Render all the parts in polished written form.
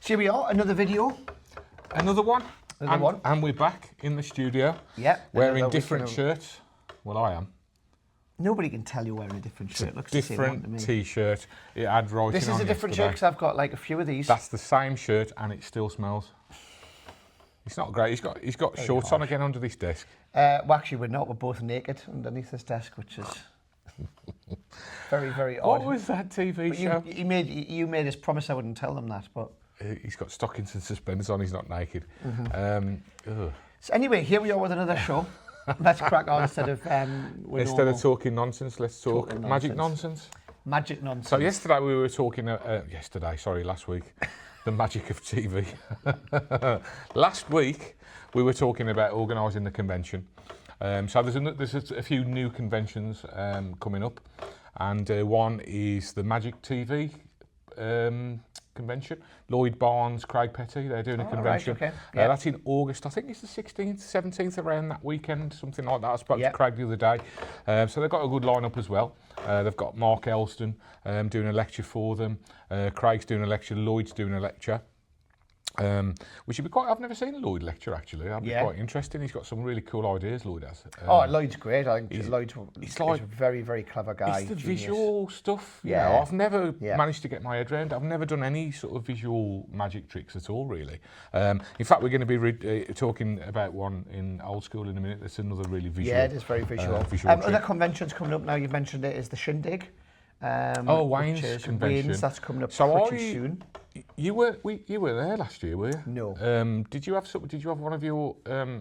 here we are, another video. Another one. Another one. And we're back in the studio. Yeah. Wearing different shirts. Well, I am. Nobody can tell you're wearing a different shirt. Looks the same one to me. Different T-shirt. It had writing on This is a different shirt because I've got like a few of these. That's the same shirt and it still smells. It's not great. He's got very shorts harsh on again under this desk. Well, actually, we're not. We're both naked underneath this desk, which is very, very odd. What was that TV show? You made us promise I wouldn't tell them that, but he's got stockings and suspenders on. He's not naked. So anyway, here we are with another show. Let's crack on instead of talking nonsense. Let's talk magic nonsense. Magic nonsense. So yesterday we were talking. Last week, the magic of TV. Last week we were talking about organising the convention. So there's a few new conventions coming up, and one is the Magic TV convention. Lloyd Barnes, Craig Petty, they're doing a convention. Right, okay. Yeah. That's in August. I think it's the 16th, 17th, around that weekend, something like that. I spoke to Craig the other day. So they've got a good lineup as well. They've got Mark Elston doing a lecture for them. Craig's doing a lecture. Lloyd's doing a lecture. Which would be quite. I've never seen a Lloyd lecture actually. That'd be quite interesting. He's got some really cool ideas. Lloyd has. Lloyd's great. I think Lloyd's a very, very clever guy. It's the visual stuff. Yeah, I've never managed to get my head around. I've never done any sort of visual magic tricks at all, really. In fact, we're going to be talking about one in Old School in a minute. That's another really visual. Yeah, it is very visual. Other conventions coming up now. You've mentioned it is the Shindig. Wayne's convention. That's coming up pretty soon. You were there last year, were you? No. Did you have one of your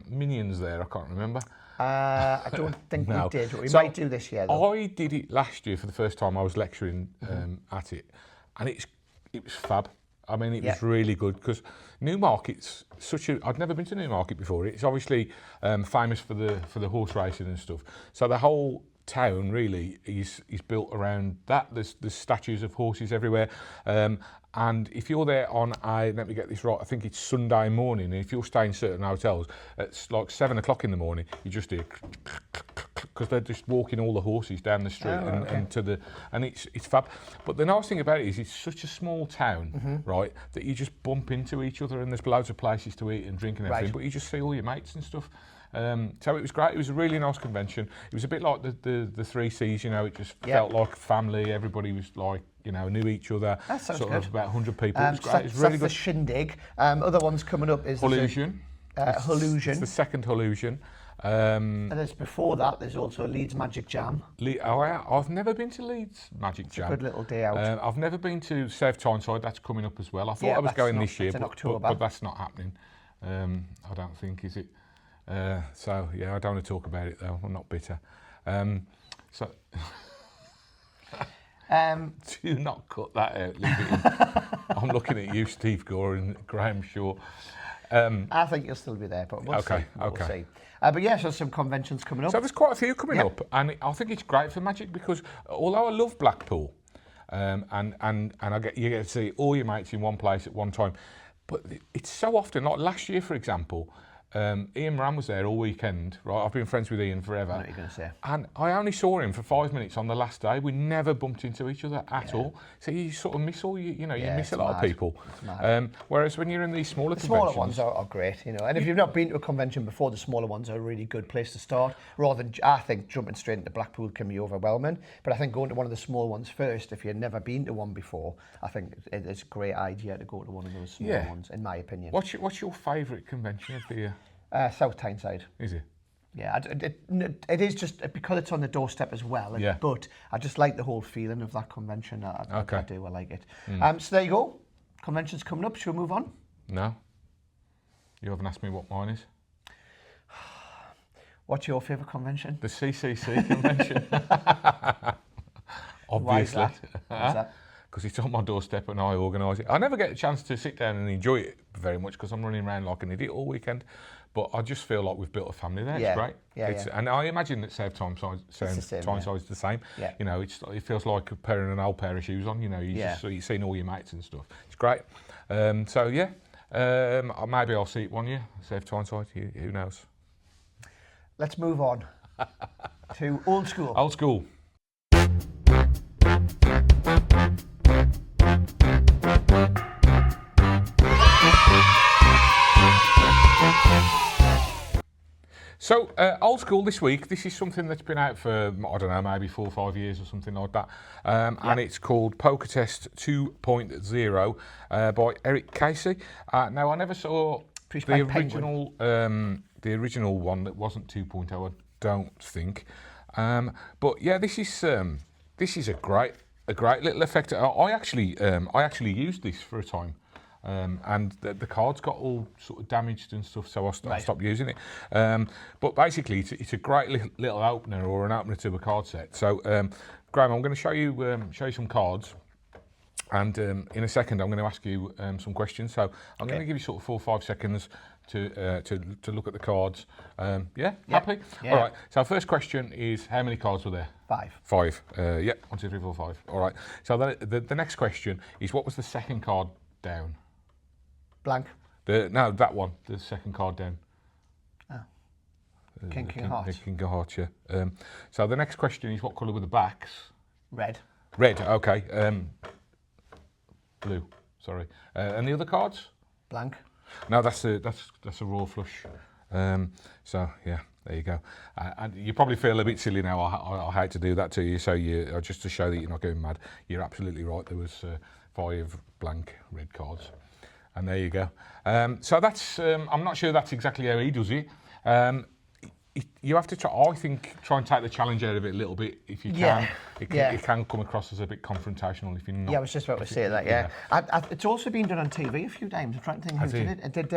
minions there? I can't remember. I don't think we did. But we might do this year, though. I did it last year for the first time. I was lecturing at it, and it was fab. I mean, it was really good because Newmarket's I'd never been to Newmarket before. It's obviously famous for the horse racing and stuff. So the whole town really is built around that. There's statues of horses everywhere, and if you're there on let me get this right, I think it's Sunday morning, and if you're staying in certain hotels, it's like 7 o'clock in the morning, you just hear because they're just walking all the horses down the street and it's fab. But the nice thing about it is it's such a small town, right, that you just bump into each other and there's loads of places to eat and drink and everything, but you just see all your mates and stuff. So it was great. It was a really nice convention. It was a bit like the 3 Cs, you know. It just felt like family. Everybody was like, you know, knew each other. That sounds sort good. of about 100 people. It was great. It was really good. That's the Shindig. Other ones coming up is Hallusion. Hallusion. It's the second Hallusion. And there's before that. There's also Leeds Magic Jam. I've never been to Leeds Magic Jam. It's a good little day out. I've never been to South Tyneside. That's coming up as well. I thought I was going this year, but that's not happening. I don't think, is it? So yeah, I don't want to talk about it though. I'm not bitter. Do not cut that out. Leave it in. I'm looking at you, Steve Gore and Graham Shaw. I think you'll still be there, but we'll see. We'll see. But yeah, so some conventions coming up. So there's quite a few coming up, and I think it's great for Magic because although I love Blackpool, and you get to see all your mates in one place at one time, but it's so often, like last year, for example. Ian Moran was there all weekend, right? I've been friends with Ian forever. I know what you're going to say. And I only saw him for 5 minutes on the last day. We never bumped into each other at all. So you sort of miss you miss a lot of people. Whereas when you're in these smaller conventions... smaller ones are great, you know. And if you've not been to a convention before, the smaller ones are a really good place to start. Rather than, I think, jumping straight into Blackpool can be overwhelming. But I think going to one of the small ones first, if you've never been to one before, I think it's a great idea to go to one of those smaller ones, in my opinion. What's your favourite convention of the year? South Tyneside. Is it? Yeah, it is just because it's on the doorstep as well. But I just like the whole feeling of that convention. I do. I like it. So there you go. Convention's coming up. Should we move on? No. You haven't asked me what mine is. What's your favourite convention? The CCC convention. Obviously. Why is that? Because it's on my doorstep and I organise it. I never get a chance to sit down and enjoy it very much because I'm running around like an idiot all weekend. But I just feel like we've built a family there. It's great. And I imagine that South Tyneside is the same. Yeah. You know, it feels like pairing an old pair of shoes on. You know, you've seen all your mates and stuff. It's great. Maybe I'll see it one year. South Tyneside. Who knows? Let's move on to Old School. Old School. So, old school this week. This is something that's been out for, I don't know, maybe 4 or 5 years or something like that. And it's called Poker Test 2.0 by Eric Casey. Now, I never saw the original one that wasn't 2.0, I don't think. But yeah, this is a great little effect. I actually used this for a time. And the cards got all sort of damaged and stuff, so I stopped using it. But basically, it's a great little opener or an opener to a card set. So, Graham, I'm going to show you some cards, and in a second, I'm going to ask you some questions. So, I'm going to give you sort of 4 or 5 seconds to look at the cards. Happy? Yeah. All right. So, first question is, how many cards were there? 5. 5. 1, 2, 3, 4, 5. All right. So, the next question is, what was the second card down? Blank. No, that one. The second card down. Oh. King of Hearts. King of Hearts, yeah. So the next question is, what colour were the backs? Red. Red, okay. Blue, sorry. And the other cards? Blank. No, that's a raw flush. So yeah, there you go. And you probably feel a bit silly now. I hate to do that to you. So just to show that you're not going mad, you're absolutely right. There was 5 blank red cards. And there you go. So that's, I'm not sure that's exactly how he does it. You have to try and take the challenge out of it a little bit if you can. It can come across as a bit confrontational if you're not. Yeah, I was just about to say that, yeah. It's also been done on TV a few times. I'm trying to think who did it. Did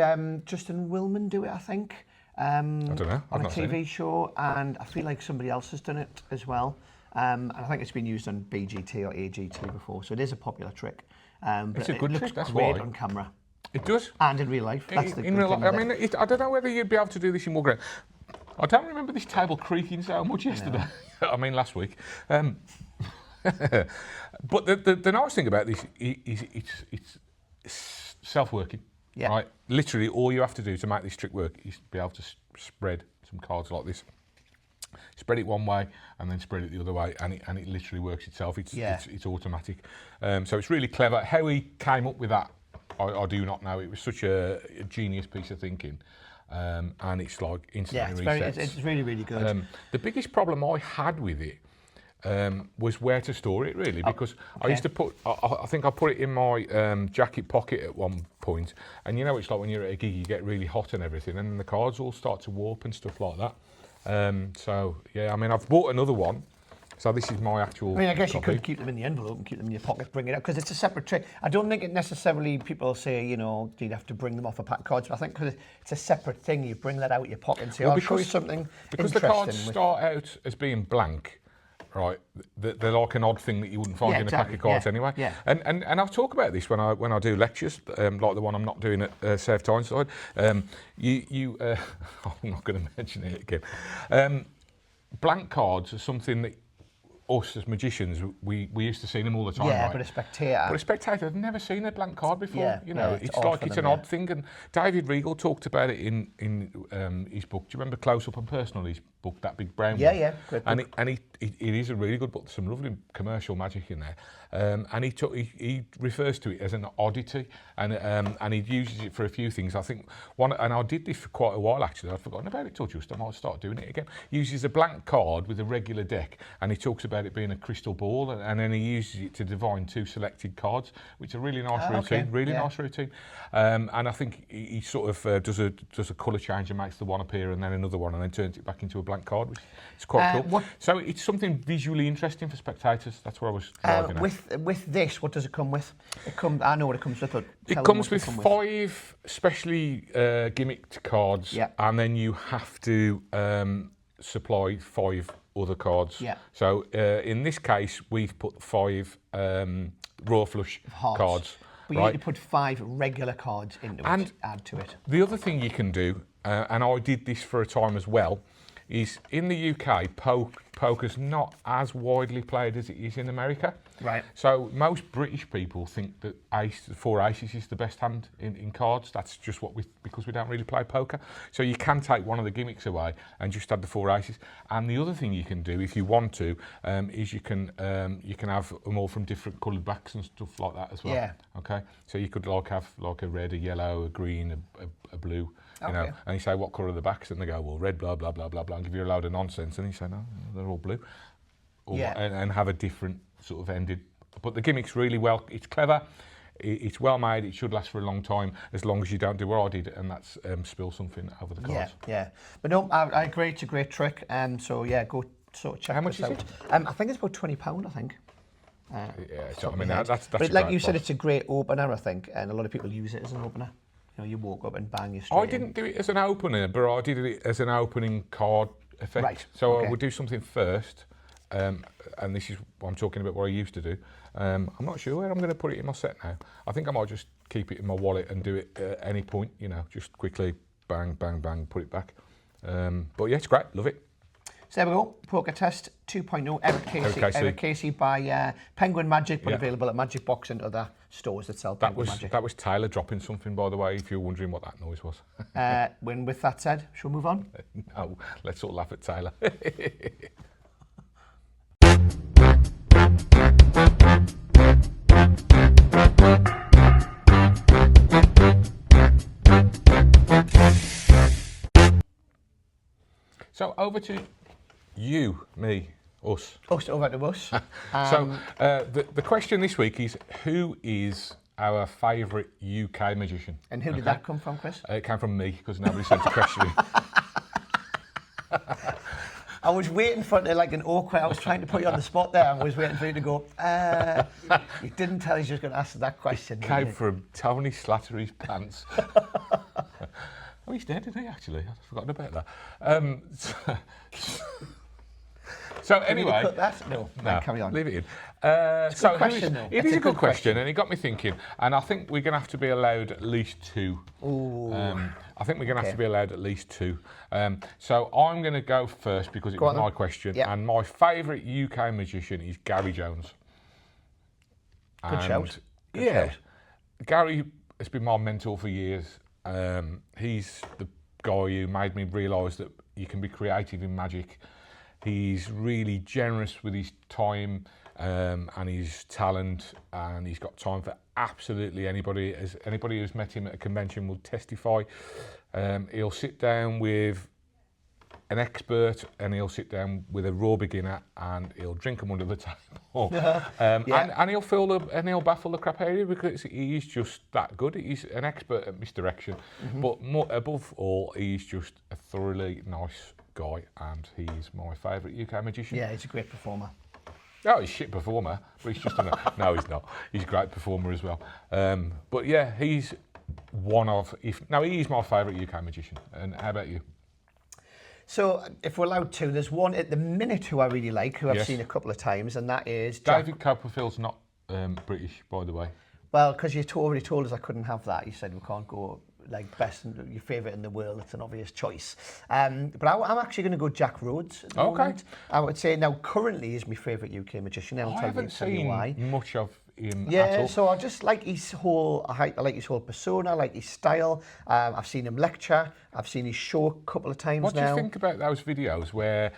Justin Willman do it, I think? I don't know. On a TV show, and I feel like somebody else has done it as well. And I think it's been used on BGT or AGT before, so it is a popular trick. But it's a good trick, that's great why. on camera. It does. And in real life. That's in real life, I mean, I don't know whether you'd be able to do this in more ground. I don't remember this table creaking so much yesterday. No. I mean, last week. But the nice thing about this is it's self-working. Yeah. Right? Literally, all you have to do to make this trick work is be able to spread some cards like this. Spread it one way and then spread it the other way, and it literally works itself. It's automatic. So it's really clever. How he came up with that, I do not know. It was such a genius piece of thinking, and it's like instantly resets. It's really, really good. The biggest problem I had with it was where to store it, really, because I used to put, I think I put it in my jacket pocket at one point, and you know, it's like when you're at a gig, you get really hot and everything, and then the cards all start to warp and stuff like that. So yeah, I mean, I've bought another one. So this is my actual. I mean, I guess copy. you could keep them in the envelope and keep them in your pocket, bring it out, because it's a separate trick. I don't think it necessarily, people say, you know, you'd have to bring them off a pack of cards, but I think because it's a separate thing, you bring that out of your pocket and say, I'll show you something because interesting. The cards start out as being blank, right? They're like an odd thing that you wouldn't find in a pack of cards anyway. Yeah. And I'll talk about this when I do lectures, like the one I'm not doing at Save Tyneside. I'm not going to mention it again. Blank cards are something that us as magicians, we used to see them all the time, yeah, right? But a spectator I've never seen a blank card before. Yeah, you know, yeah, it's like it's an odd thing. And David Regal talked about it in his book. Do you remember Close Up and Personal? His book, that big brown one. Yeah, great book. And it is a really good book. There's some lovely commercial magic in there. And he refers to it as an oddity, and he uses it for a few things. I think one, and I did this for quite a while actually. I'd forgotten about it till just. I might start doing it again. He uses a blank card with a regular deck, and he talks about it being a crystal ball, and then he uses it to divine 2 selected cards, which is a really nice routine. Okay. Nice routine. And I think he sort of does a colour change and makes the one appear, and then another one, and then turns it back into a blank card, which is quite cool. So it's something visually interesting for spectators. That's what I was driving at. With this, what does it come with? I know what it comes with. But it comes with 5 specially gimmicked cards, and then you have to supply 5 other cards. Yeah. So in this case, we've put 5 raw flush cards. But you need to put 5 regular cards into it, add to it. The other thing you can do, and I did this for a time as well, is in the UK, poker's not as widely played as it is in America. Right. So most British people think that four aces is the best hand in cards. That's just because we don't really play poker. So you can take one of the gimmicks away and just add the four aces. And the other thing you can do, if you want to, is you can have them all from different coloured backs and stuff like that as well. Yeah. Okay. So you could have a red, a yellow, a green, a blue. You know, and you say what colour are the backs, and they go, well, red, blah blah blah blah blah, and give you a load of nonsense, and you say no, they're all blue, and have a different sort of ending. But the gimmick's really well. It's clever. It's well made. It should last for a long time, as long as you don't do what I did, and that's spill something over the cards. Yeah. But no, I agree. It's a great trick. So yeah, go sort of check How much this is out. it? I think it's about £20. I think. So, I mean, that's but a like great you said, price. it's a great opener, I think, and a lot of people use it as an opener. You know, you walk up and bang your straight. I didn't do it as an opener, but I did it as an opening card effect. Right, So okay. I would do something first, and this is what I'm talking about what I used to do. I'm not sure where I'm going to put it in my set now. I think I might just keep it in my wallet and do it at any point, you know, just quickly bang, bang, bang, put it back. But yeah, it's great, love it. So there we go, Poker Test 2.0, Eric Casey by Penguin Magic, but available at Magicbox and other stores that sell Penguin Magic. That was Tyler dropping something, by the way, if you're wondering what that noise was. When with that said, shall we move on? No, let's all laugh at Tyler. So over to you, me, us. Us over to us. So the question this week is, who is our favourite UK magician? And who did that come from, Chris? It came from me, because nobody sent a question in. I was waiting for like an awkward. I was trying to put you on the spot there. I was waiting for you to go. You didn't tell us you were going to ask that question. Came from Tony Slattery's pants. Oh, he's dead, isn't he, actually? I'd forgotten about that. So anyway... Cut that? No, carry on. Leave it in. It's a good question, though. It is a good question, and it got me thinking. And I think we're going to have to be allowed at least two. Ooh. I think we're going to have to be allowed at least two. So I'm going to go first because it was my question. Yeah. And my favourite UK magician is Gary Jones. Good shout. Good shout. Gary has been my mentor for years. He's the guy who made me realise that you can be creative in magic. He's really generous with his time and his talent, and he's got time for absolutely anybody. As anybody who's met him at a convention will testify. He'll sit down with an expert, and he'll sit down with a raw beginner, and he'll drink them under the table, and he'll baffle the crap out of you because he's just that good. He's an expert at misdirection, but above all, he's just a thoroughly nice guy, and he's my favourite UK magician. Yeah, he's a great performer. Oh, he's a shit performer, but he's just no, he's not. He's a great performer as well. But yeah, he's he's my favourite UK magician. And how about you? So, if we're allowed to, there's one at the minute who I really like, who I've seen a couple of times, and that is David Copperfield's not British, by the way. Well, because you already told us I couldn't have that. You said we can't go like best and your favourite in the world. It's an obvious choice. But I'm actually going to go Jack Rhodes at the moment. I would say now currently is my favourite UK magician. I haven't seen much of him at all. So I just like his whole. I like his whole persona. I like his style. I've seen him lecture. I've seen his show a couple of times What now. do you think about those videos where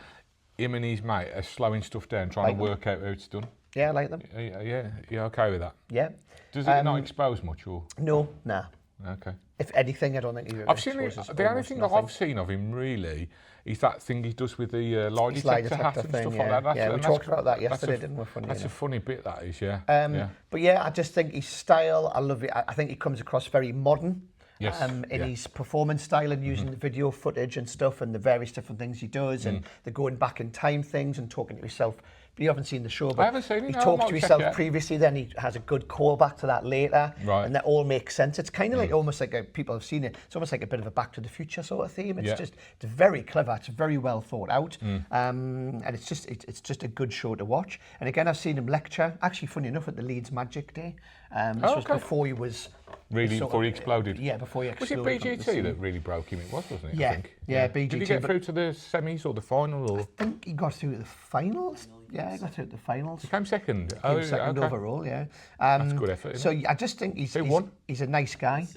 him and his mate are slowing stuff down, trying to work out how it's done? Yeah, I like them. Yeah, you're okay with that? Yeah. Does it not expose much, or? No, nah. Okay. If anything, I don't think I've seen it. The only thing I've seen of him really is that thing he does with the lie detector hat and stuff like that. We talked about that yesterday, didn't we? That's a funny bit, that is, yeah. But yeah, I just think his style, I love it. I think he comes across very modern. Yes, in his performance style and using the video footage and stuff and the various different things he does and the going back in time things and talking to himself. But you haven't seen the show, but I haven't seen it. He talks to himself previously, then he has a good callback to that later, and that all makes sense. It's kind of like almost like people have seen it. It's almost like a bit of a Back to the Future sort of theme. It's it's very clever. It's very well thought out, and it's just a good show to watch. And again, I've seen him lecture. Actually, funny enough, at the Leeds Magic Day. This was before he was. Really, before he exploded? Yeah, before he exploded. Was it BGT that really broke him? It was, wasn't it? Yeah, I think. yeah, BGT. Did he get through to the semis or the final? Or? I think he got through to the finals. Yeah, he got through to the finals. He came second. Came second okay. overall, yeah. That's good effort. So I just think he's won? He's a nice guy.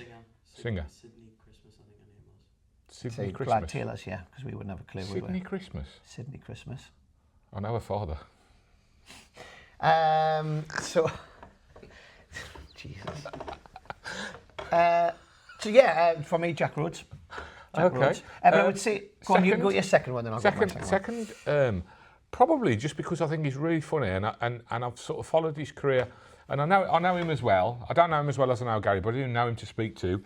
Singer. Sydney Christmas, I think her name was. Sydney Glad Christmas. Taylor's, yeah, because we wouldn't have a clue. Sydney Christmas. Sydney Christmas. I know her father. So, Jesus. So yeah, for me, Jack Rhodes. Jack Okay. Rhodes. But I would say, go on, you can go second- to your second one, then I'll go to my second one. Second, probably just because I think he's really funny, and I've sort of followed his career, and I know him as well. I don't know him as well as I know Gary, but I do know him to speak to.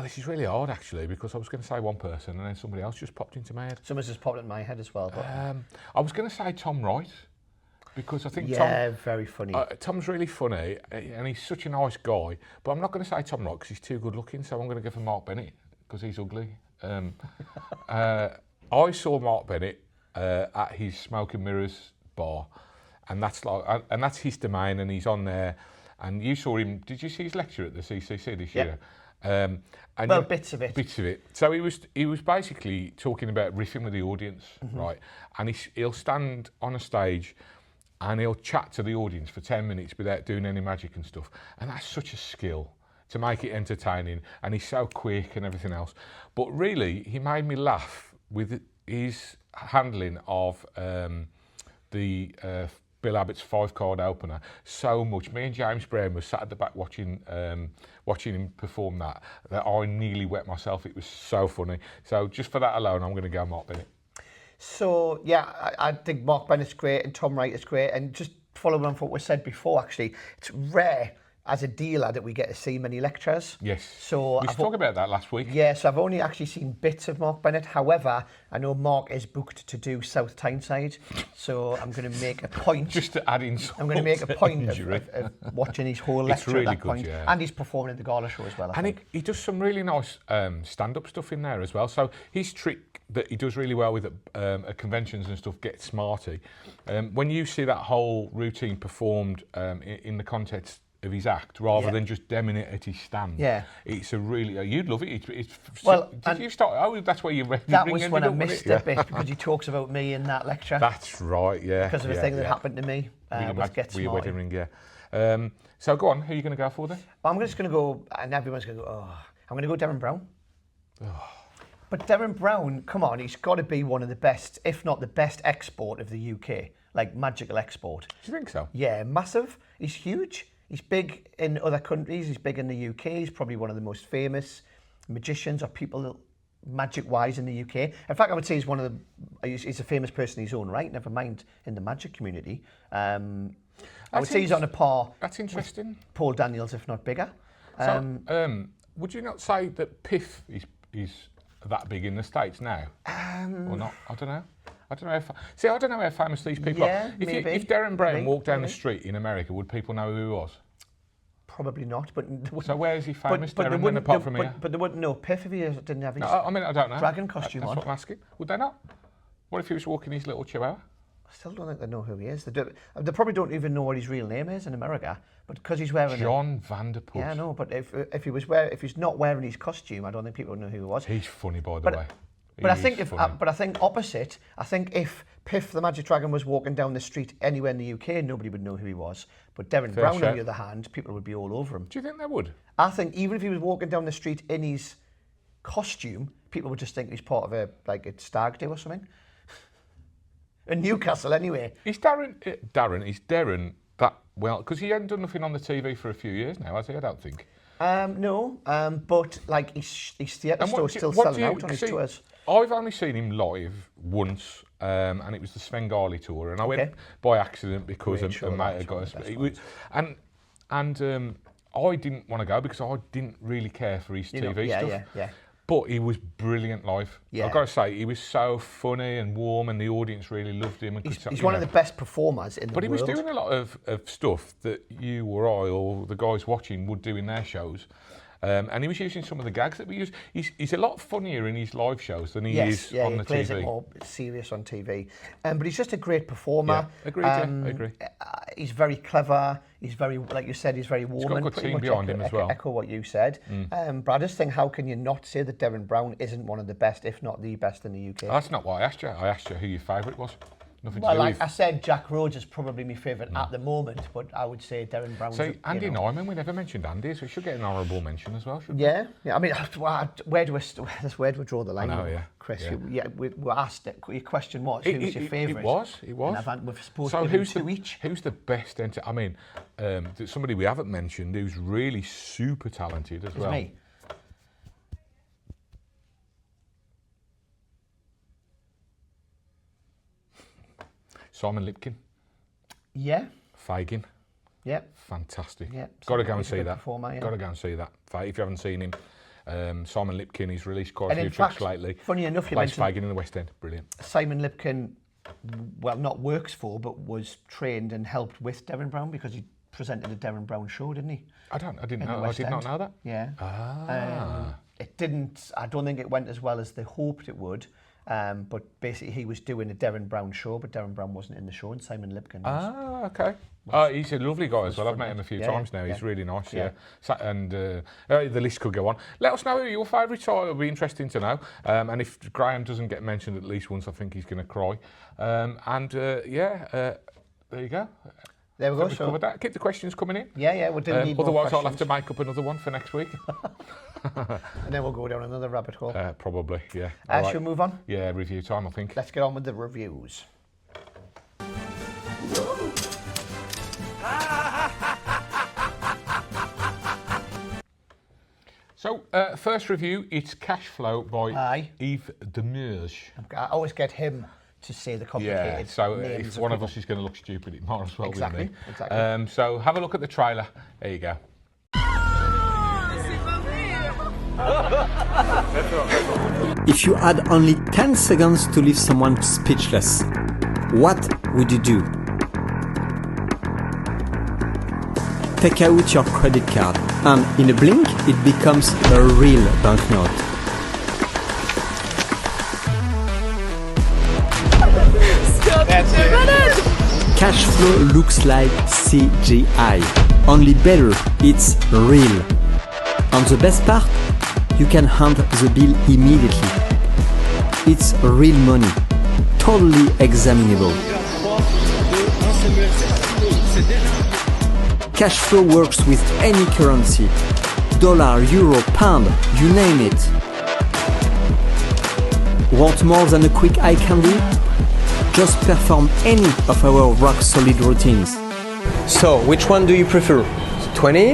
This is really hard actually, because I was going to say one person, and then somebody else just popped into my head. Someone's just popped in my head as well. But I was going to say Tom Wright, because I think yeah, very funny. Tom's really funny, and he's such a nice guy. But I'm not going to say Tom Wright because he's too good looking, so I'm going to go for Mark Bennett because he's ugly. I saw Mark Bennett at his Smoke and Mirrors bar, and that's his domain, and he's on there. And you saw him. Did you see his lecture at the CCC this year? And Bits of it. Bits of it. So he was basically talking about riffing with the audience, right? And he'll stand on a stage and he'll chat to the audience for 10 minutes without doing any magic and stuff. And that's such a skill to make it entertaining. And he's so quick and everything else. But really, he made me laugh with his handling of the Bill Abbott's 5-card opener so much. Me and James Brown were sat at the back watching him perform that I nearly wet myself. It was so funny. So just for that alone, I'm going to go Mark Bennett. So yeah, I think Mark Bennett's great and Tom Wright is great. And just following on from what was said before, actually, it's rare as a dealer that we get to see many lectures. Yes. So we talked about that last week. Yeah, so I've only actually seen bits of Mark Bennett. However, I know Mark is booked to do South Tyneside, so I'm going to make a point. Just to add in some I'm going to make a point of watching his whole lecture really at that good, point. yeah. And he's performing at the gala show as well, I think. He does some really nice stand-up stuff in there as well. So his trick that he does really well with at conventions and stuff, Get Smarty. When you see that whole routine performed in the context of his act, rather than just demming it at his stand. Yeah. It's a really... you'd love it. Well, did you start... Oh, that's where you read that was when I missed a bit, because he talks about me in that lecture. That's right, yeah. Because of a thing that happened to me with Get your Smarty. wedding ring, yeah. So go on, who are you going to go for then? I'm just going to go, and everyone's going to go, I'm going to go Darren Brown. But Darren Brown, come on, he's got to be one of the best, if not the best export of the UK, like magical export. Do you think so? Yeah, massive. He's huge. He's big in other countries. He's big in the UK. He's probably one of the most famous magicians or people magic-wise in the UK. In fact, I would say he's he's a famous person in his own right, never mind in the magic community. I would say he's on a par. That's interesting. With Paul Daniels, if not bigger. So, would you not say that Piff is that big in the States now? Or not? I don't know. I don't know how famous these people are. If Darren Brown walked down the street in America, would people know who he was? Probably not. But so where is he famous, but Darren, apart from here? But they wouldn't know Piff if he didn't have his I don't know. dragon costume That's on. what I'm asking. Would they not? What if he was walking his little chihuahua? I still don't think they know who he is. They probably don't even know what his real name is in America. But because he's wearing John Vanderput. Yeah, I know. But if he's not wearing his costume, I don't think people would know who he was. He's funny, by the way. But I think opposite. I think if Piff the Magic Dragon was walking down the street anywhere in the UK, nobody would know who he was. But Darren Brown, on the other hand, people would be all over him. Do you think they would? I think even if he was walking down the street in his costume, people would just think he's part of a stag do or something. In Newcastle, anyway. Is Darren that well? Because he hasn't done nothing on the TV for a few years now, has he? I don't think. No, but his theatre store's still selling out on his tours. I've only seen him live once, and it was the Svengali tour, and I went by accident because a mate had got us. And I didn't want to go because I didn't really care for his TV stuff. Yeah. But he was brilliant live. Yeah. I've got to say, he was so funny and warm, and the audience really loved him. And he's one of the best performers in the world. But he was doing a lot of stuff that you or I or the guys watching would do in their shows. And he was using some of the gags that we use. He's a lot funnier in his live shows than he is on the TV. He plays it more serious on TV. But he's just a great performer. Yeah, agree. He's very clever. He's very, like you said, he's very warm. He's got a good team behind him as well. Echo what you said. But I just think, how can you not say that Darren Brown isn't one of the best, if not the best in the UK? That's not what I asked you. I asked you who your favourite was. Nothing Well, to do like with. I said, Jack Rhodes is probably my favourite at the moment, but I would say Darren Brown's. So Andy Nyman, we never mentioned Andy, so we should get an honourable mention as well, shouldn't we? Yeah. I mean, where do we draw the line? know, yeah. Chris. Yeah. We were asked. Your question was, who's your favourite? It was. And we're supposed So to give two each. who's the best? I mean, somebody we haven't mentioned who's really super talented as well. Me. Simon Lipkin, Yeah. Fagin, Yeah. fantastic. Yeah. Got to go and He's a see good that. performer, yeah. Got to go and see that. If you haven't seen him, Simon Lipkin, he's released quite a And few in tracks fact, lately. funny enough, you Plays mentioned Fagin in the West End. Brilliant. Simon Lipkin, well, not works for, but was trained and helped with Darren Brown because he presented a Darren Brown show, didn't he? I didn't In the know. I West did not End. know that. Yeah. Ah. It didn't. I don't think it went as well as they hoped it would. But basically, he was doing a Darren Brown show, but Darren Brown wasn't in the show, and Simon Lipkin was. Ah, okay. He's a lovely guy as well. I've met him a few times now. He's really nice, yeah. And the list could go on. Let us know who your favourites are. It'll be interesting to know. And if Graham doesn't get mentioned at least once, I think he's going to cry. There you go. There we go. We've covered that. Keep the questions coming in. Yeah, we do need more Otherwise, I'll have to questions. make up another one for next week. And then we'll go down another rabbit hole. Probably, yeah. All right. Shall we move on? Yeah, review time, I think. Let's get on with the reviews. So, first review, it's Cash Flow by Aye. Yves Demurge. I always get him to say the complicated Yeah, so names if of one of people. us is going to look stupid, it might as well Exactly, be me. exactly. So have a look at the trailer. There you go. If you had only 10 seconds to leave someone speechless, what would you do? Take out your credit card and in a blink it becomes a real banknote. Cash flow looks like CGI, only better, it's real. And the best part, you can hand the bill immediately. It's real money, totally examinable. Cash flow works with any currency, dollar, euro, pound, you name it. Want more than a quick eye candy? Just perform any of our rock-solid routines. So, which one do you prefer? The 20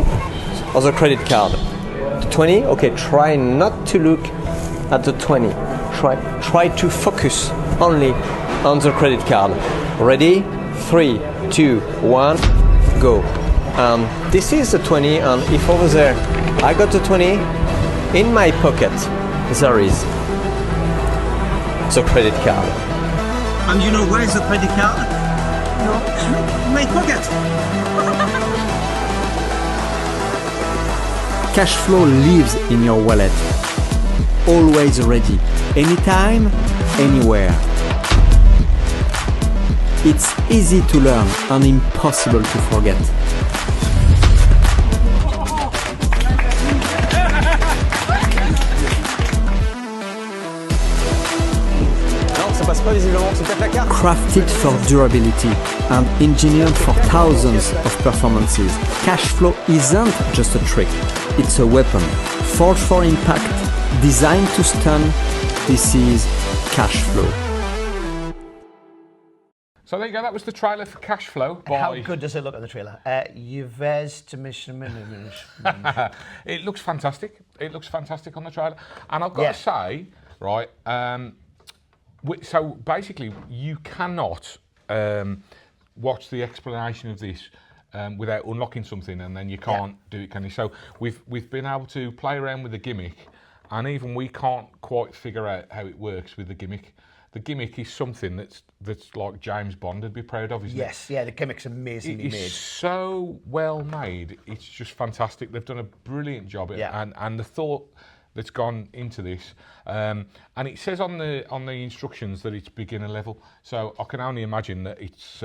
or the credit card? The 20? Okay, try not to look at the 20. Try to focus only on the credit card. Ready? 3, 2, 1, go. This is the 20, and if over there I got the 20, in my pocket there is the credit card. And you know where is the credit card? No, in my pocket. Cash flow lives in your wallet. Always ready, anytime, anywhere. It's easy to learn and impossible to forget. Crafted for durability and engineered for thousands of performances, cash flow isn't just a trick, it's a weapon. Forged for impact, designed to stun, this is cash flow. So there you go, that was the trailer for Cash Flow by... How good does it look on the trailer? Yves Demurge. It looks fantastic. It looks fantastic on the trailer. And I've got to say, right, so basically you cannot watch the explanation of this without unlocking something, and then you can't do it, can you? So we've been able to play around with the gimmick, and even we can't quite figure out how it works with the gimmick. The gimmick is something that's like James Bond would be proud of, isn't it? Yes, yeah, the gimmick's amazingly It's made. so well made. It's just fantastic. They've done a brilliant job at it, Yeah. and the thought that's gone into this, and it says on the instructions that it's beginner level. So I can only imagine that it's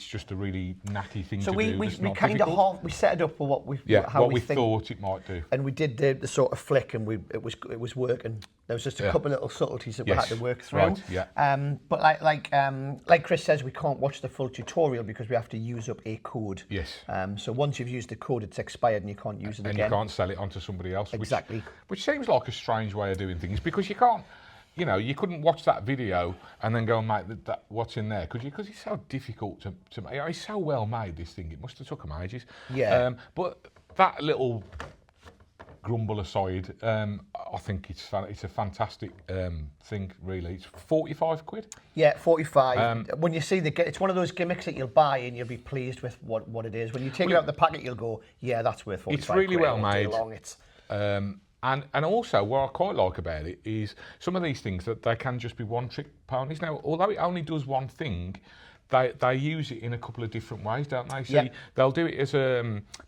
just a really knacky thing So to we do. That's we not kind difficult. of we set it up for what we what we think, thought it might do. and we did the sort of flick, and it was working. There was just a couple of little subtleties that we had to work through. Right, yeah. But like Chris says, we can't watch the full tutorial because we have to use up a code. Yes. So once you've used the code, it's expired and you can't use it And again. you can't sell it onto somebody else. Exactly. Which seems like a strange way of doing things, because you can't, you know, you couldn't watch that video and then go and make that what's in there, could you? Because it's so difficult to make. It's so well made, this thing. It must have took them ages. Yeah. But that little grumble aside, I think it's a fantastic thing, really. It's 45 quid. Yeah, 45. When you see it's one of those gimmicks that you'll buy and you'll be pleased with what it is. When you take it out of the packet, you'll go, yeah, that's worth 45 It's really quid. well All day made. long, it's... And also, what I quite like about it is some of these things that they can just be one-trick ponies. Now, although it only does one thing, they use it in a couple of different ways, don't they? So they'll do it as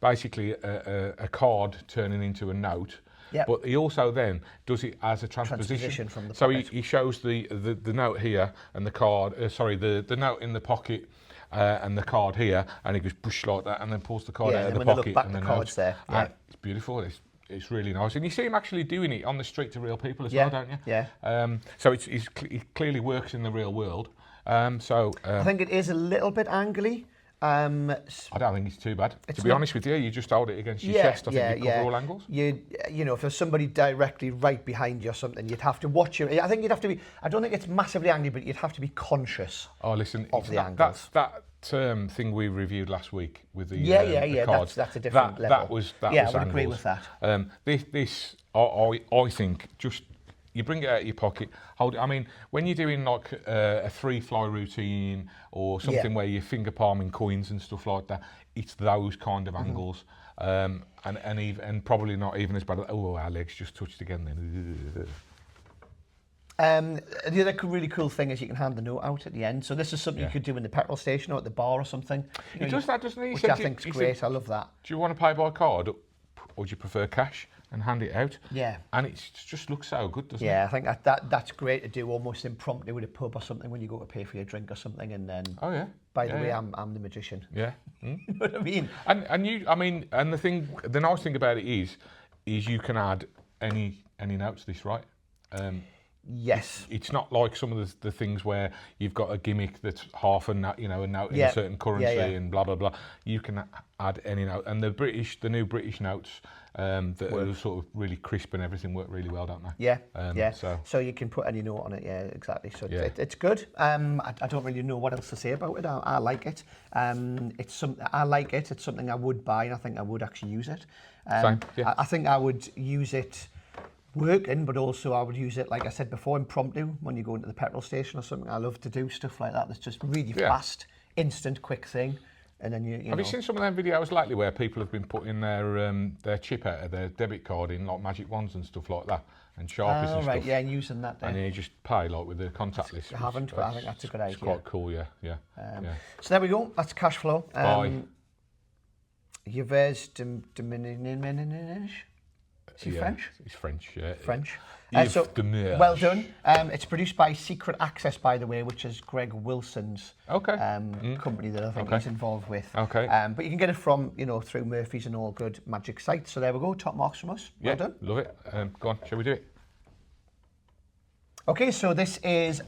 basically a card turning into a note. Yep. But he also then does it as a transposition from the so pocket. he shows the note here and the card, the note in the pocket and the card here, and he goes push like that, and then pulls the card out of the when pocket. They look back, and the the card's there. Yeah. It's beautiful. It's really nice, and you see him actually doing it on the street to real people as well, don't you? Yeah. So it clearly works in the real world. I think it is a little bit angly. I don't think it's too bad. To be honest with you, you just hold it against your chest. I think you cover all angles. You know, if there's somebody directly right behind you or something, you'd have to watch your. I think you'd have to be. I don't think it's massively angry, but you'd have to be conscious. Oh, listen, of the angles. That thing we reviewed last week with the the cards. That's a different level. That was I would agree with that. This I think just. You bring it out of your pocket, hold it. I mean, when you're doing like a 3-fly routine or something where you're finger palming coins and stuff like that, it's those kind of angles, and probably not even as bad. Oh, our legs just touched again then. The other really cool thing is you can hand the note out at the end. So this is something you could do in the petrol station or at the bar or something. He does that, doesn't he? Which I think's great. I love that. Do you want to pay by card, or do you prefer cash? And hand it out. Yeah. And it just looks so good, doesn't it? Yeah, I think that's great to do almost impromptu with a pub or something when you go to pay for your drink or something, and then. Oh yeah. By the way, I'm the magician. Yeah. You know what I mean? And you, I mean, and the nice thing about it is you can add any notes to this, right? Yes. It's not like some of the things where you've got a gimmick that's half a note, a note in a certain currency and blah blah blah. You can add any note, and the new British notes that are sort of really crisp and everything work really well, don't they? Yeah. So you can put any note on it. Yeah, exactly. So it's good. I don't really know what else to say about it. I like it. I like it. It's something I would buy, and I think I would actually use it. Same. Yeah. I think I would use it working, but also I would use it, like I said before, impromptu when you go into the petrol station or something. I love to do stuff like that. That's just really fast, instant, quick thing. And then you Have you seen some of them videos lately where people have been putting their chip out of their debit card in like Magic Wands and stuff like that, and Sharpies and stuff? Yeah, and using that there. And you just pay like with the contactless. I haven't, but I think that's a good idea. It's quite cool, yeah. So there we go. That's cash flow. Bye. Yves Diminish. Is he French? He's French, yeah. French. So, well done. It's produced by Secret Access, by the way, which is Greg Wilson's company that I think he's involved with. Okay. But you can get it from, through Murphy's and all good magic sites. So there we go. Top marks from us. Well done. Love it. Go on, shall we do it? Okay, so this is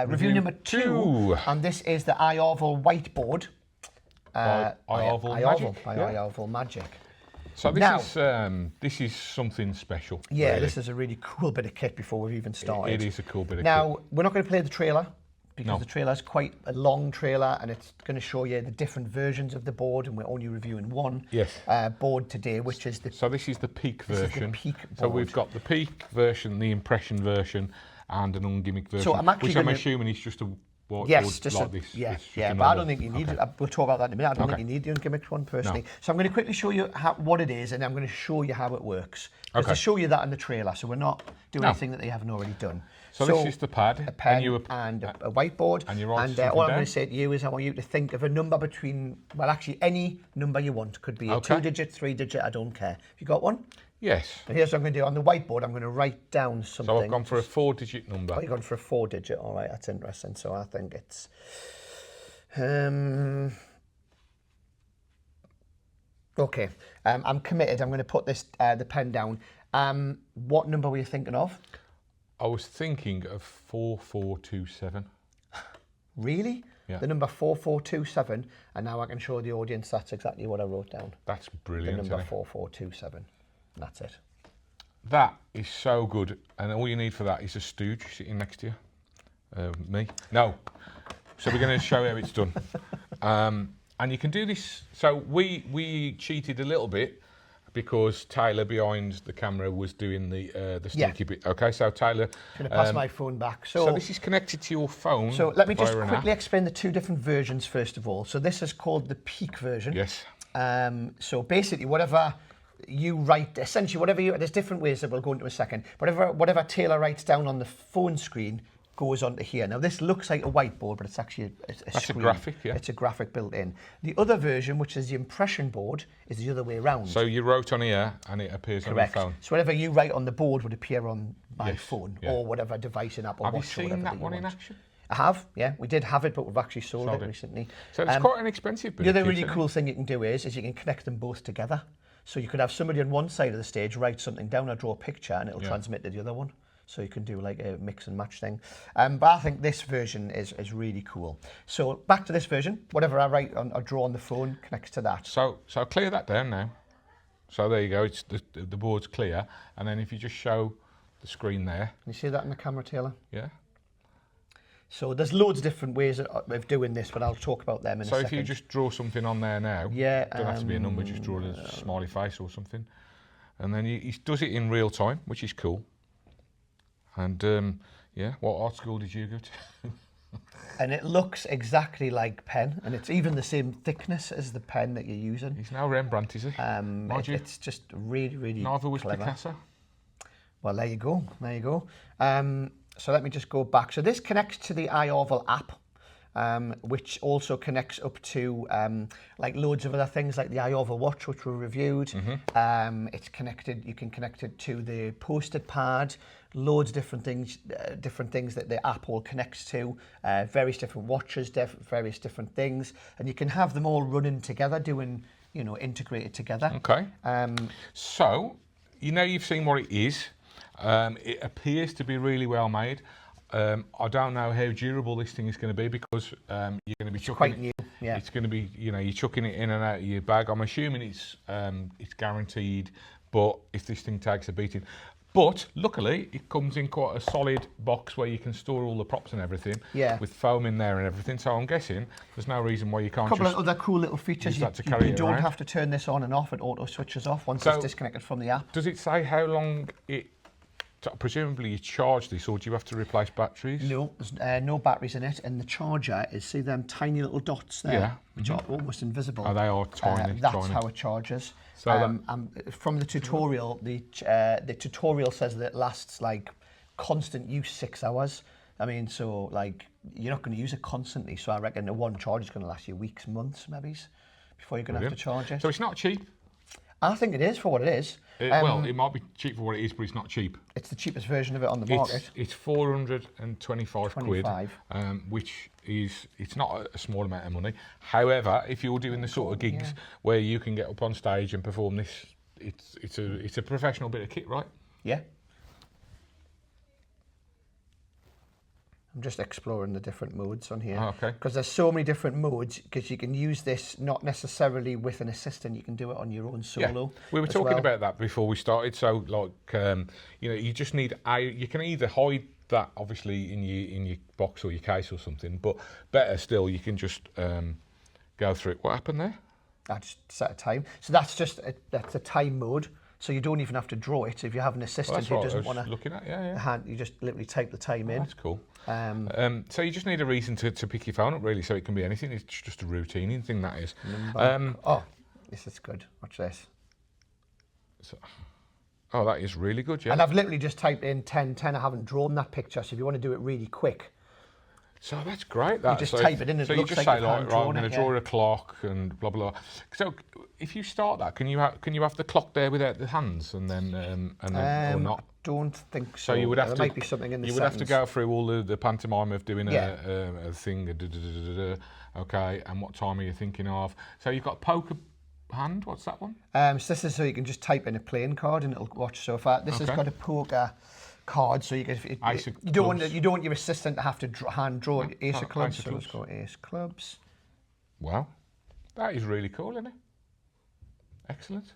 review number 2, and this is the iOrville whiteboard. iOrville Magic. So this is something special. Yeah, really. This is a really cool bit of kit before we've even started. It is a cool bit of kit. Now, we're not going to play the trailer because the trailer is quite a long trailer, and it's going to show you the different versions of the board, and we're only reviewing one board today, which is the... So this is the peak version. This is the peak board. So we've got the peak version, the impression version, and an ungimmick version, so I'm assuming it's just a... Yes, just like this. But I don't think you need it. We'll talk about that in a minute. I don't think you need the ungimmicked one personally. No. So I'm going to quickly show you what it is, and I'm going to show you how it works. Because I show you that in the trailer, so we're not doing anything that they haven't already done. So this is the pad, a pen and a whiteboard. And all I'm going to say to you is I want you to think of a number between, well, actually any number you want. Could be a 2-digit, 3-digit, I don't care. Have you got one? Yes. And here's what I'm going to do. On the whiteboard, I'm going to write down something. So I've gone for a 4-digit number. Oh, you've gone for a 4-digit. All right, that's interesting. So I think it's... okay, I'm committed. I'm going to put this the pen down. What number were you thinking of? I was thinking of 4427. Really? Yeah. The number 4427, and now I can show the audience that's exactly what I wrote down. That's The brilliant. number isn't it? 4427. That's it. That is so good, and all you need for that is a stooge sitting next to you. Me? No. So we're going to show how it's done. And you can do this. So we cheated a little bit because Taylor behind the camera was doing the sneaky bit. Okay, so Taylor. I'm going to pass my phone back. So this is connected to your phone. So let me just via an quickly app. explain the two different versions first of all. So this is called the peak version. Yes. So basically, whatever you write, essentially, there's different ways that we'll go into in a second. Whatever Taylor writes down on the phone screen goes onto here. Now this looks like a whiteboard, but it's actually a screen. a graphic, yeah. It's a graphic built in. The other version, which is the impression board, is the other way around. So you wrote on here, and it appears Correct. on your phone. So whatever you write on the board would appear on my Yes, phone yeah. or whatever device in Apple Have you Watch or whatever seen that you one in want. action? I have, yeah. We did have it, but we've actually sold it recently. So it's quite an expensive bit. The other of kit, really isn't it? cool thing you can do is you can connect them both together. So you could have somebody on one side of the stage write something down or draw a picture, and it'll transmit to the other one. So you can do like a mix and match thing. But I think this version is really cool. So back to this version. Whatever I write or draw on the phone connects to that. So clear that down now. So there you go. It's the board's clear, and then if you just show the screen there. Can you see that in the camera, Taylor? Yeah. So there's loads of different ways of doing this, but I'll talk about them in a second. So if you just draw something on there now, Yeah, don't have to be a number, just draw a smiley face or something. And then he does it in real time, which is cool. And yeah, what art school did you go to? And it looks exactly like pen, and it's even the same thickness as the pen that you're using. He's now Rembrandt, is he? It's just really, really Neither was clever. Picasso. Well, there you go. There you go. So let me just go back. So this connects to the iOval app, which also connects up to like loads of other things like the iOval watch, which we reviewed. It's connected. You can connect it to the Post-it pad. Loads of different things that the app all connects to. Various different watches, various different things, and you can have them all running together, doing integrated together. Okay. So you've seen what it is. It appears to be really well made. I don't know how durable this thing is going to be because you're going to be chucking Quite it. new, yeah. It's going to be, you're chucking it in and out of your bag. I'm assuming it's guaranteed, but if this thing takes a beating. But luckily, it comes in quite a solid box where you can store all the props and everything. Yeah. With foam in there and everything. So I'm guessing there's no reason why you can't A couple just of other cool little features. use You, that to carry you it don't around. have to turn this on and off. It auto switches off once So- it's disconnected from the app. Does it say how long presumably you charge this, or do you have to replace batteries? No, there's no batteries in it, and the charger is, see them tiny little dots there, Yeah. which are almost invisible. Oh, they are tiny. That's tiny. how it charges. So from the tutorial, the tutorial says that it lasts like constant use 6 hours. I mean, so like you're not going to use it constantly. So I reckon the one charge is going to last you weeks, months, maybe, before you're going to have to charge it. So it's not cheap. I think it is for what it is. Well, it might be cheap for what it is, but it's not cheap. It's the cheapest version of it on the market. It's 425 quid, 25. which is, it's not a small amount of money. However, if you're doing the sort of gigs where you can get up on stage and perform this, it's a professional bit of kit, right? Yeah. I'm just exploring the different modes on here. Oh, okay. Because there's so many different modes, because you can use this not necessarily with an assistant, you can do it on your own solo. We were as talking well. about that before we started. So, like, you just need you can either hide that obviously in your box or your case or something, but better still, you can just go through it. What happened there? I just set a time. So that's just that's a time mode. So you don't even have to draw it. If you have an assistant That's who what I doesn't was want to looking at. Yeah. hand, you just literally type the time in. That's cool. So you just need a reason to pick your phone up, really, so it can be anything. It's just a routine thing, that is. Oh, this is good. Watch this. Oh, that is really good, yeah. And I've literally just typed in 10:10. I haven't drawn that picture. So if you want to do it really quick, So that's great. That. just so, type it in, it so looks you just like say you've like, right, I'm hand-drawn going to it, draw a clock and blah blah. So if you start that, can you have the clock there without the hands and then or not? I don't think so. So you would have there to. might be something in the You would have to settings. go through all the pantomime of doing Yeah. a thing. Okay, and what time are you thinking of? So you've got poker hand. What's that one? So this is so you can just type in a playing card and it'll watch so far. This has Okay. got a poker card, so you can. Ace of You don't want clubs. you don't want your assistant to have to hand draw ace no, of clubs. ace of So let's clubs. go ace clubs. Wow, that is really cool, isn't it? Excellent.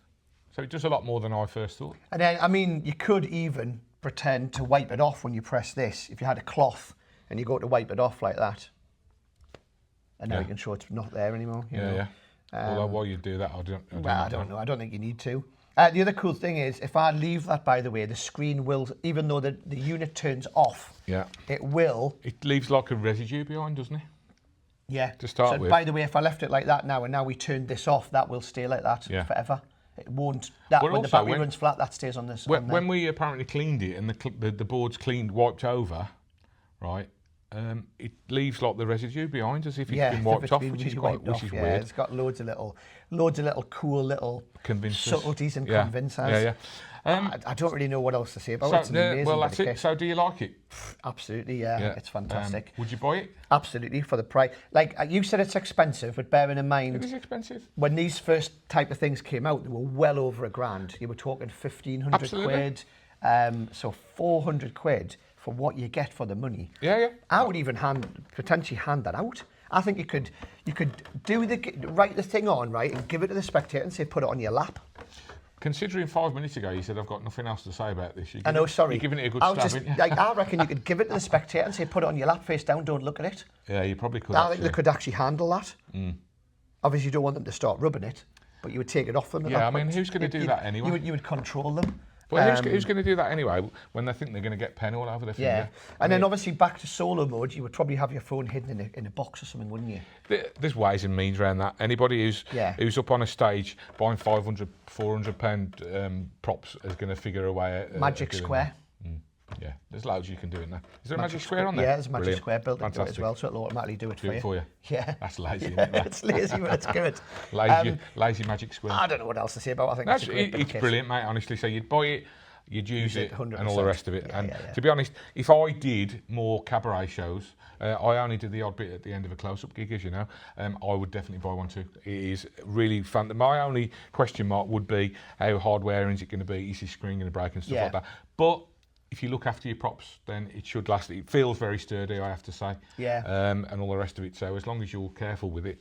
So it does a lot more than I first thought. And then, I mean, you could even pretend to wipe it off when you press this. If you had a cloth and you go to wipe it off like that, and now Yeah. you can show it's not there anymore. You know? Yeah. Although why you do that, I don't know. I don't think you need to. The other cool thing is, if I leave that, by the way, the screen will, even though the unit turns off, Yeah. it will. It leaves like a residue behind, doesn't it? Yeah. To start so with. by the way, if I left it like that now, and now we turned this off, that will stay like that Yeah. forever. It won't. That But when the also battery when- runs flat, that stays on this. When we apparently cleaned it and the board's wiped over, right? It leaves like the residue behind as if it's been wiped off, which is weird. It's got loads of little cool little Convinces. subtleties and Yeah. convincers. Yeah. I don't really know what else to say about it. So, It's an amazing well, bit that's of it. kit. So, do you like it? Absolutely, yeah. It's fantastic. Would you buy it? Absolutely, for the price. Like you said, it's expensive, but bearing in It mind is expensive. when these first type of things came out, they were well over £1,000. You were talking 1,500 Absolutely. quid. So 400 quid for what you get for the money. Yeah. I would even potentially hand that out. I think you could write the thing on, right, and give it to the spectator and say put it on your lap. Considering 5 minutes ago you said I've got nothing else to say about this. I know, sorry. You're giving it a good I was stab, just, ain't you? I reckon you could give it to the spectator and say put it on your lap face down, don't look at it. Yeah, you probably could. I think they could actually handle that. Obviously, you don't want them to start rubbing it, but you would take it off them. At Yeah, that I mean, point. who's going to do that anyway? You would control them. Well, who's going to do that anyway when they think they're going to get pen all over their finger? Yeah, and then obviously back to solo mode, you would probably have your phone hidden in a box or something, wouldn't you? There's ways and means around that. Anybody who's up on a stage buying 500, 400 pound props is going to figure a way out. Magic doing Square. that. Yeah, there's loads you can do in there. Is there a Magic Square on there? Yeah, there's a Magic Brilliant. Square built into it as Fantastic. well, so it'll automatically do it for you. Yeah. That's lazy, Yeah, isn't it? it's lazy, but it's good. Lazy Magic Square. I don't know what else to say about it. I think That's, it's a great bit of it's kit. brilliant, mate, honestly. So you'd buy it, you'd use it, and all the 100%. rest of it. Yeah, and yeah. to be honest, if I did more cabaret shows, I only do the odd bit at the end of a close-up gig, as you know, I would definitely buy one too. It is really fun. My only question mark would be how hard wearing is it going to be? Is your screen going to break and stuff like that? But if you look after your props, then it should last. It feels very sturdy, I have to say. Yeah. And all the rest of it. So as long as you're careful with it,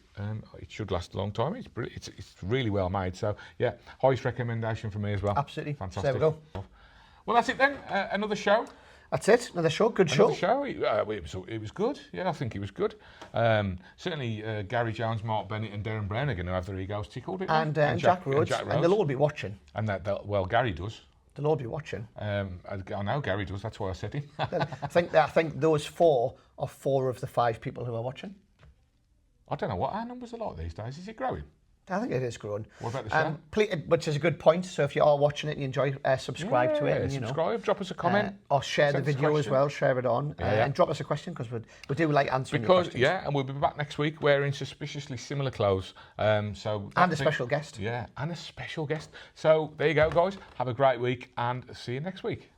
it should last a long time. It's brilliant. It's really well made. So yeah, highest recommendation for me as well. Absolutely. Fantastic. So there we go. Well, that's it then. Another show. That's it. Another show. Good show. Another show. It was good. Yeah, I think it was good. Certainly, Gary Jones, Mark Bennett, and Darren Brown are going to have their egos tickled. And Jack Rhodes. And they'll all be watching. And well, Gary does. They'll all be watching. I know Gary does. That's why I said him. I think those four are 4 of the 5 people who are watching. I don't know what our numbers are like these days. Is it growing? I think it is growing. What about the show? Which is a good point. So if you are watching it and you enjoy, subscribe to it. And, subscribe, drop us a comment. Or share the send us a video as question. well. Share it on. And drop us a question because we do like answering your questions. And we'll be back next week wearing suspiciously similar clothes. And a special guest. Yeah, and a special guest. So there you go, guys. Have a great week and see you next week.